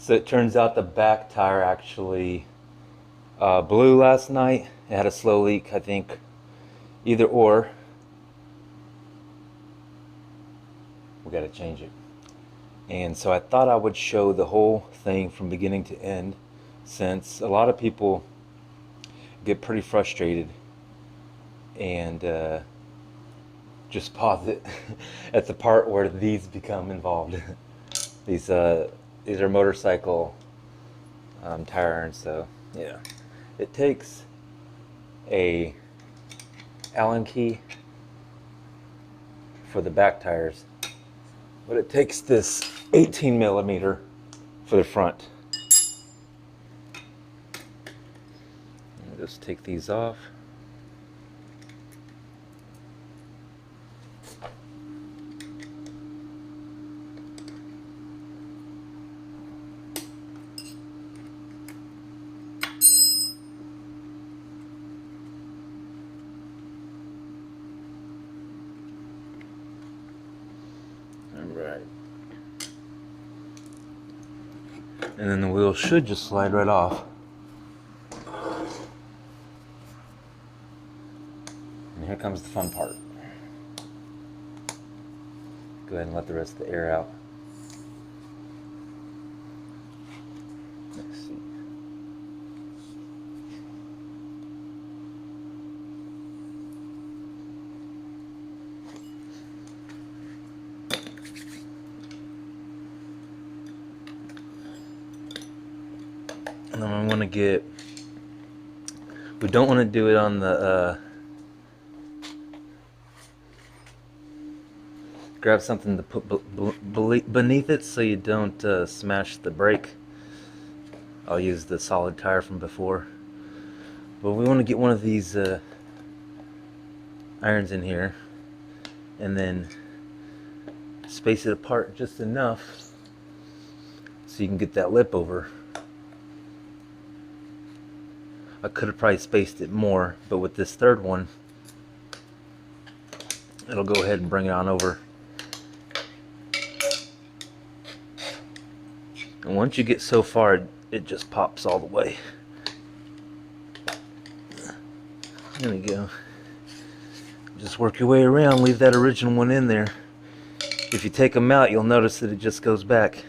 So it turns out the back tire actually blew last night. It had a slow leak, I think. Either or. We got to change it. And so I thought I would show the whole thing from beginning to end, since a lot of people get pretty frustrated and just pause it at the part where these become involved. These are motorcycle tire irons. So yeah, it takes a Allen key for the back tires, but it takes this 18 millimeter for the front. I'll just take these off. Alright. And then the wheel should just slide right off. And here comes the fun part. Go ahead and let the rest of the air out. Let's see. And then I want to get, we don't want to do it on the, grab something to put beneath it so you don't smash the brake. I'll use the solid tire from before. But we want to get one of these irons in here and then space it apart just enough so you can get that lip over. I could have probably spaced it more, but with this third one, it'll go ahead and bring it on over. And once you get so far, it just pops all the way. There we go. Just work your way around, leave that original one in there. If you take them out, you'll notice that it just goes back.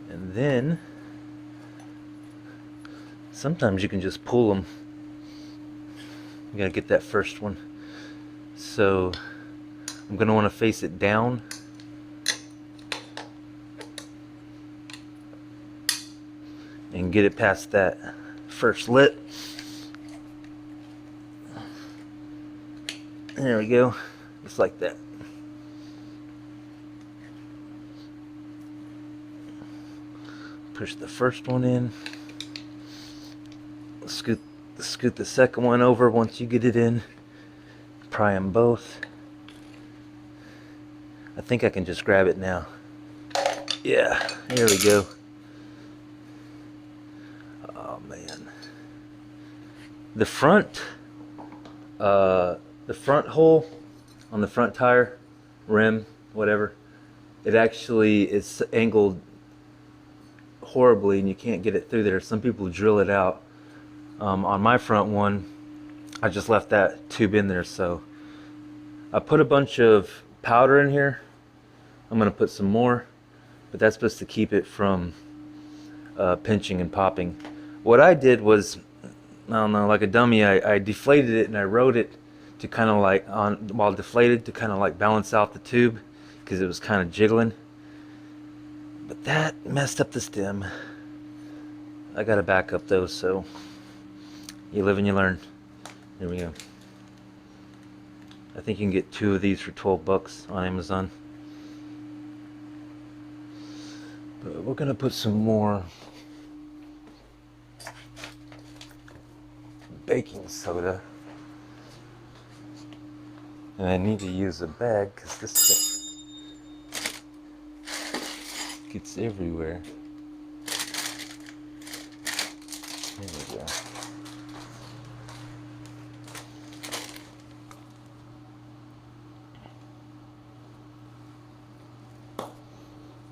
And then sometimes you can just pull them. You gotta get that first one. So I'm gonna want to face it down. And get it past that first lip. There we go. Just like that. Push the first one in. Scoot the second one over once you get it in. Pry them both. I think I can just grab it now. Yeah, there we go. Oh man. The front hole on the front tire, rim, whatever, it actually is angled horribly and you can't get it through there. Some people drill it out. On my front one, I just left that tube in there. So I put a bunch of powder in here. I'm going to put some more, but that's supposed to keep it from pinching and popping. What I did was, I don't know, like a dummy, I deflated it and I rode it to kind of like, while deflated, to kind of like balance out the tube because it was kind of jiggling. But that messed up the stem. I got to back up though, so you live and you learn. Here we go. I think you can get 2 of these for 12 bucks on Amazon. But we're gonna put some more baking soda. And I need to use a bag because this stuff gets everywhere. There we go.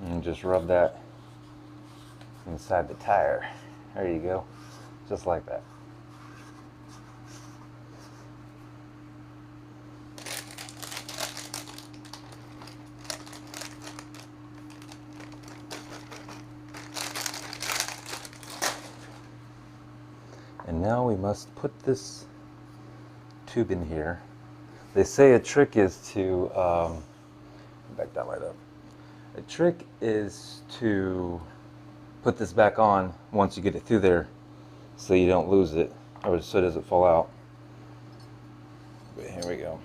And and just rub that inside the tire. There you go, just like that. And now we must put this tube in here. They say a trick is to, back that light up. A trick is to put this back on once you get it through there so you don't lose it, or so it doesn't fall out. But here we go.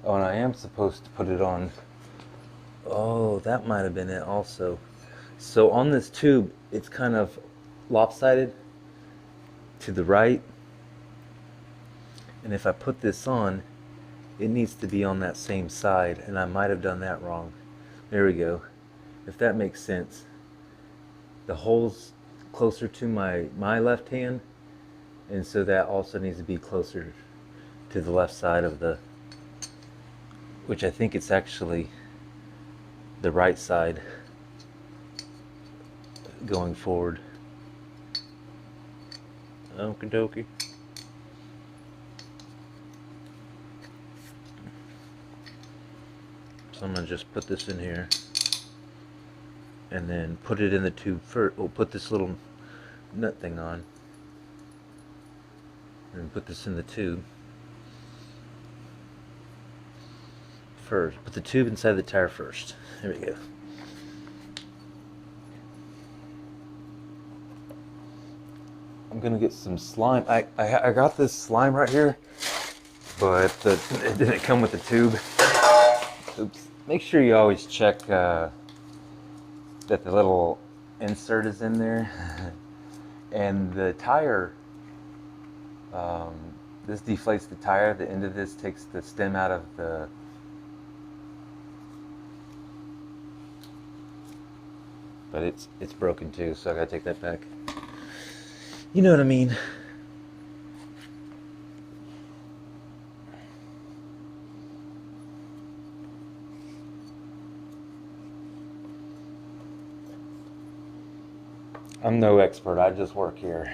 Oh, and I am supposed to put it on. Oh, that might have been it also. So on this tube, it's kind of lopsided to the right, and if I put this on, it needs to be on that same side, and I might have done that wrong. There we go. If that makes sense. The hole's closer to my left hand, and so that also needs to be closer to the left side of the, which I think it's actually the right side going forward. Okie dokie. So I'm gonna just put this in here and then put it in the tube first. We'll put this little nut thing on and put this in the tube first. Put the tube inside the tire first. There we go. I'm gonna get some slime. I got this slime right here, but it didn't come with the tube. Oops. Make sure you always check that the little insert is in there. And the tire, this deflates the tire. The end of this takes the stem out of the, but it's broken too, so I gotta take that back. You know what I mean. I'm no expert, I just work here.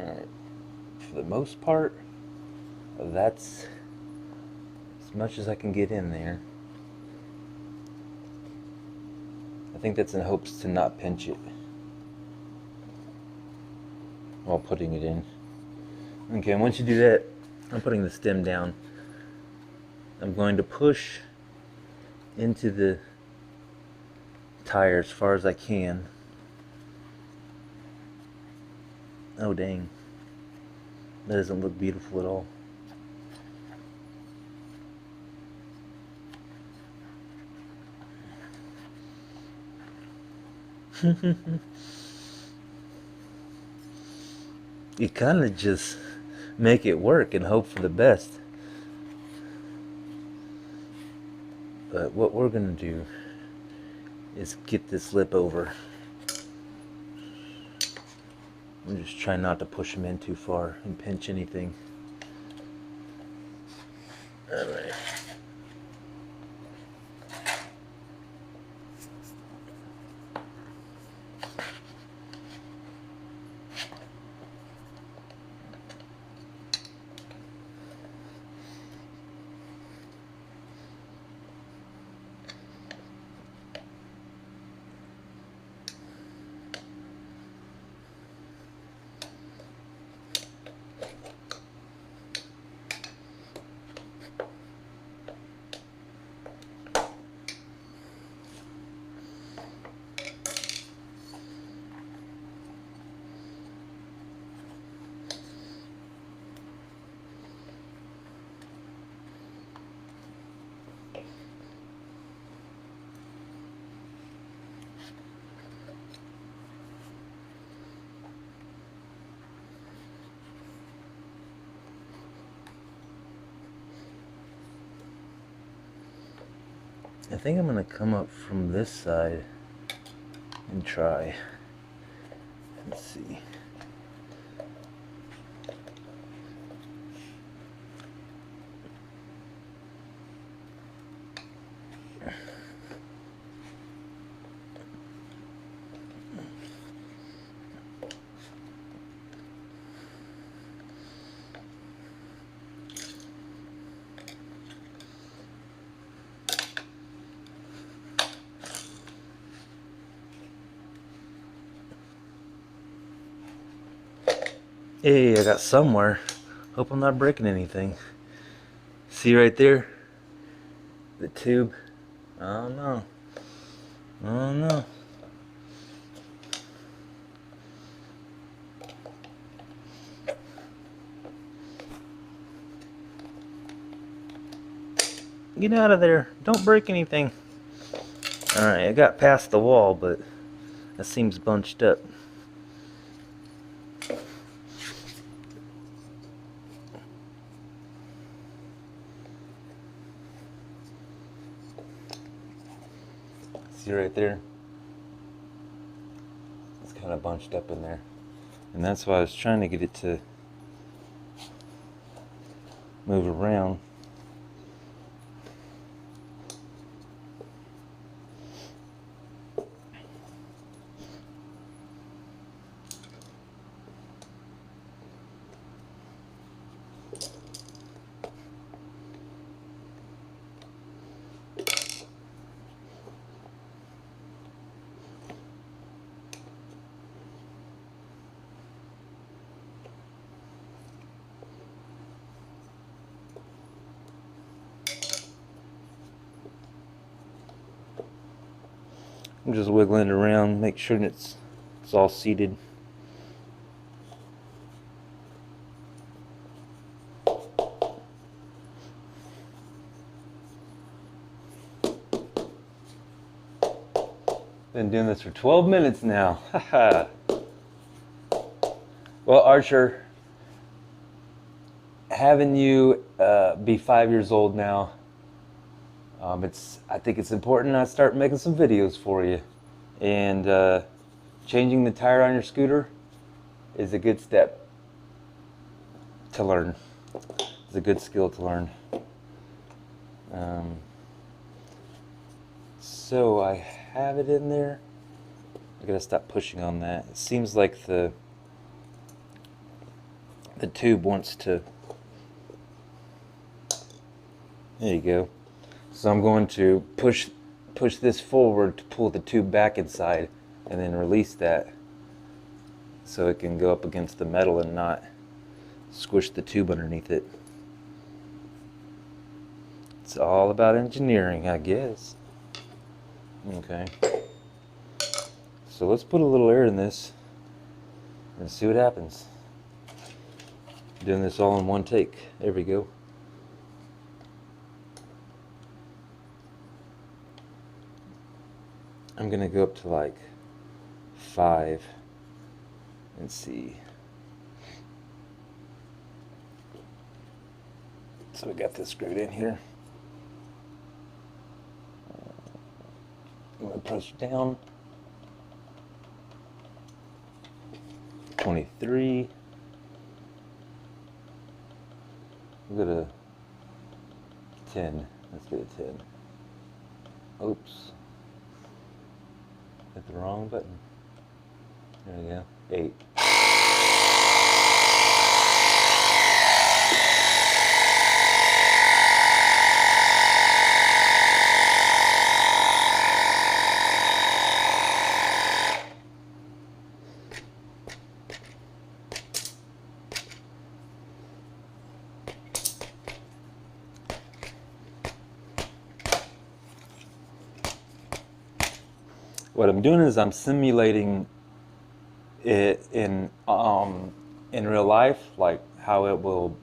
Alright. For the most part, that's as much as I can get in there. I think that's in hopes to not pinch it while putting it in. Okay, and once you do that, I'm putting the stem down. I'm going to push into the tire as far as I can. Oh dang, that doesn't look beautiful at all. You kind of just make it work and hope for the best. But what we're gonna do is get this lip over. I'm just trying not to push them in too far and pinch anything. All right. I think I'm gonna come up from this side and try. Let's see. Hey, I got somewhere. Hope I'm not breaking anything. See right there? The tube. I don't know. I don't know. Get out of there. Don't break anything. Alright, I got past the wall, but that seems bunched up. See right there? It's kind of bunched up in there. And that's why I was trying to get it to move around. I'm just wiggling it around, make sure it's all seated. Been doing this for 12 minutes now. Haha. Well, Archer, having you be 5 years old now, I think it's important I start making some videos for you. And changing the tire on your scooter is a good step to learn. It's a good skill to learn. So I have it in there. I gotta stop pushing on that. It seems like the tube wants to. There you go. So I'm going to push this forward to pull the tube back inside, and then release that so it can go up against the metal and not squish the tube underneath it. It's all about engineering, I guess. Okay. So let's put a little air in this and see what happens. Doing this all in one take. There we go. I'm gonna go up to like 5 and see. So we got this screwed in here. I'm gonna press down. 23. We'll go to 10. Let's get a 10. Oops. Hit the wrong button. There we go. 8. What I'm doing is I'm simulating it in real life, like how it will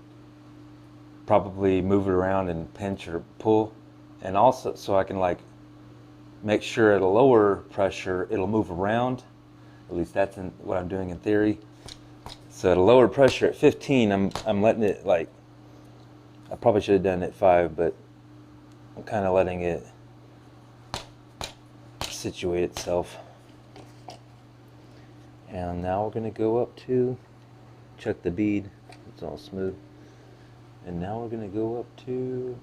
probably move it around and pinch or pull, and also so I can like make sure at a lower pressure it'll move around. At least that's what I'm doing in theory. So at a lower pressure at 15, I'm letting it like. I probably should have done it at 5, but I'm kind of letting it situate itself. And now we're going to go up to check the bead. It's all smooth. And now we're going to go up to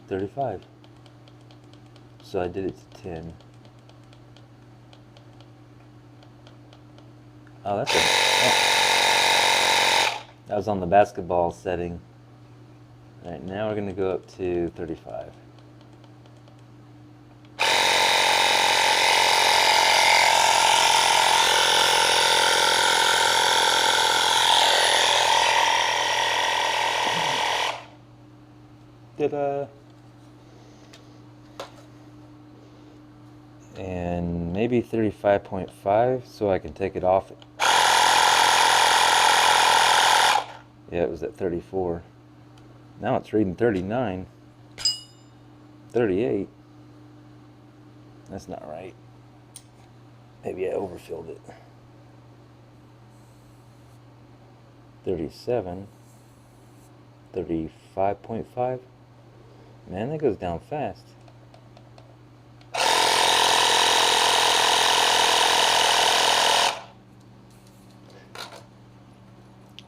35. So I did it to 10. Oh, that's that was on the basketball setting. All right, now we're going to go up to 35. Ta-da! And maybe 35.5 so I can take it off. Yeah, it was at 34. Now it's reading 39. 38. That's not right. Maybe I overfilled it. 37. 35.5. Man, that goes down fast.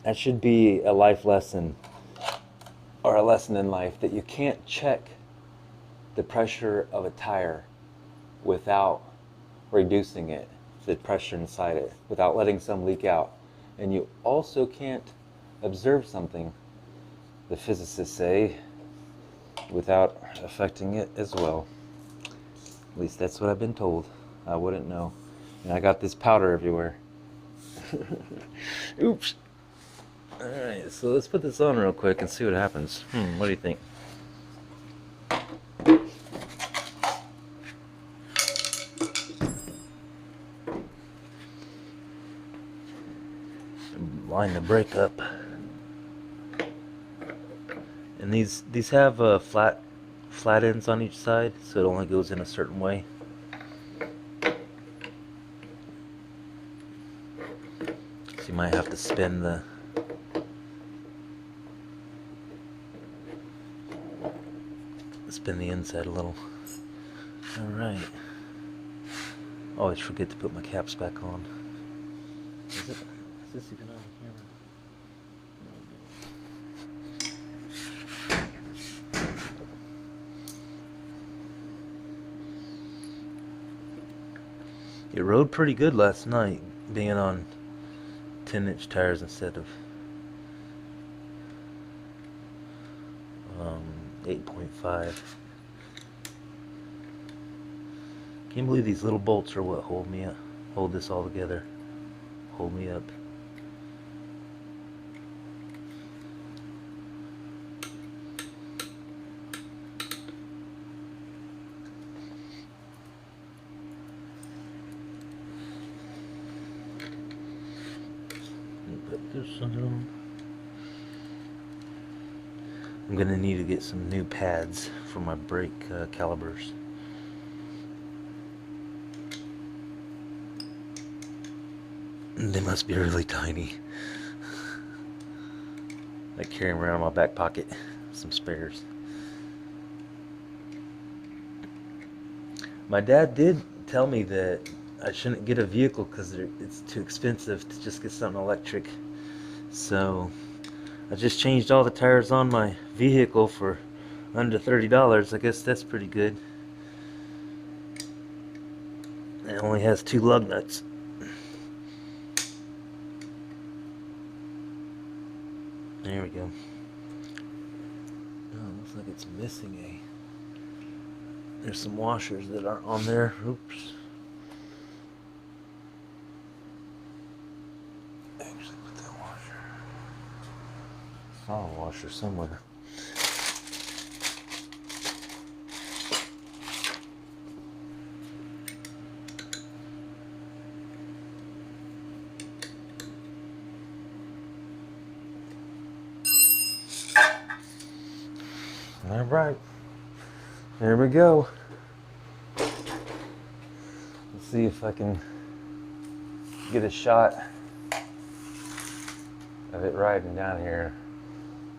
That should be a life lesson, or a lesson in life, that you can't check the pressure of a tire without reducing it, the pressure inside it, without letting some leak out. And you also can't observe something, the physicists say, without affecting it as well. At least that's what I've been told. I wouldn't know. And I got this powder everywhere. Oops. Alright, so let's put this on real quick and see what happens. What do you think? Line the brake up. And these have flat ends on each side, so it only goes in a certain way. So you might have to spin the inside a little. Alright. Always forget to put my caps back on. Is this even on camera? It rode pretty good last night, being on 10-inch tires instead of 8.5. Can't believe these little bolts are what hold me up, hold this all together, hold me up. Put this on. I'm gonna need to get some new pads for my brake calipers. They must be really tiny. I carry them around in my back pocket. Some spares. My dad did tell me that I shouldn't get a vehicle because it's too expensive to just get something electric. So I just changed all the tires on my vehicle for under $30. I guess that's pretty good. It only has 2 lug nuts. There we go. Oh, looks like it's missing a... There's some washers that aren't on there. Oops. Actually put that washer. Saw a washer somewhere. All right, there we go. Let's see if I can get a shot of it riding down here.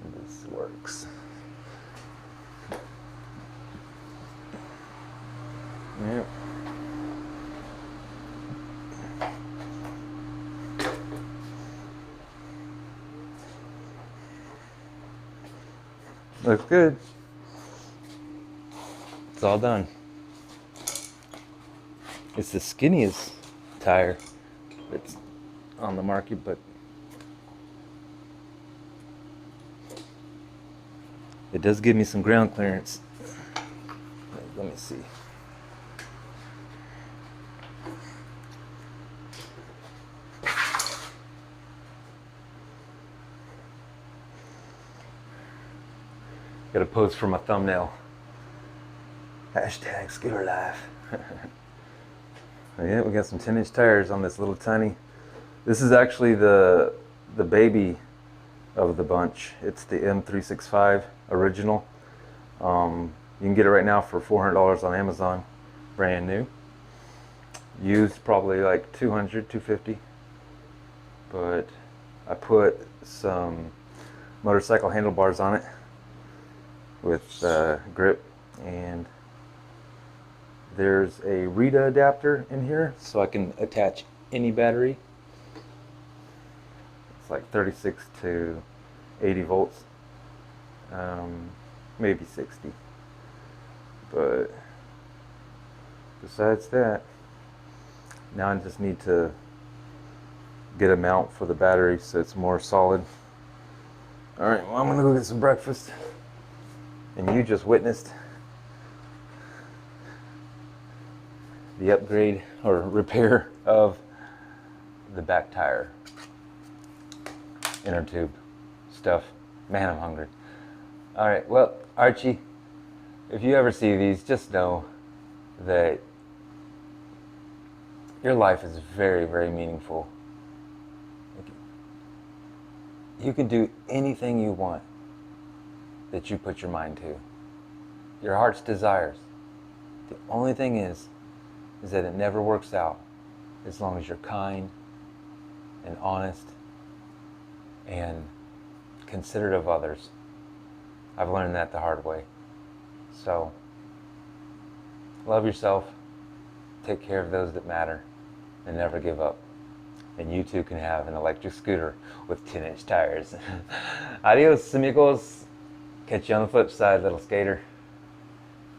If this works. Yep. Looks good. It's all done. It's the skinniest tire that's on the market, but it does give me some ground clearance. Let me see. Gotta pose for my thumbnail. Hashtag scooter life. Yeah, we got some 10-inch tires on this little tiny. This is actually the baby of the bunch. It's the M365 original. You can get it right now for $400 on Amazon, brand new. Used probably like $200, $250. But I put some motorcycle handlebars on it with grip, and there's a Rita adapter in here so I can attach any battery. It's like 36 to 80 volts, maybe 60. But besides that, now I just need to get a mount for the battery so it's more solid. Alright, well, I'm gonna go get some breakfast. And you just witnessed the upgrade or repair of the back tire. Inner tube stuff. Man, I'm hungry. Alright, well, Archie, if you ever see these, just know that your life is very, very meaningful. You can do anything you want that you put your mind to. Your heart's desires. The only thing is that it never works out as long as you're kind and honest and considerate of others. I've learned that the hard way. So, love yourself, take care of those that matter, and never give up. And you too can have an electric scooter with 10-inch tires. Adios, amigos. Catch you on the flip side, little skater.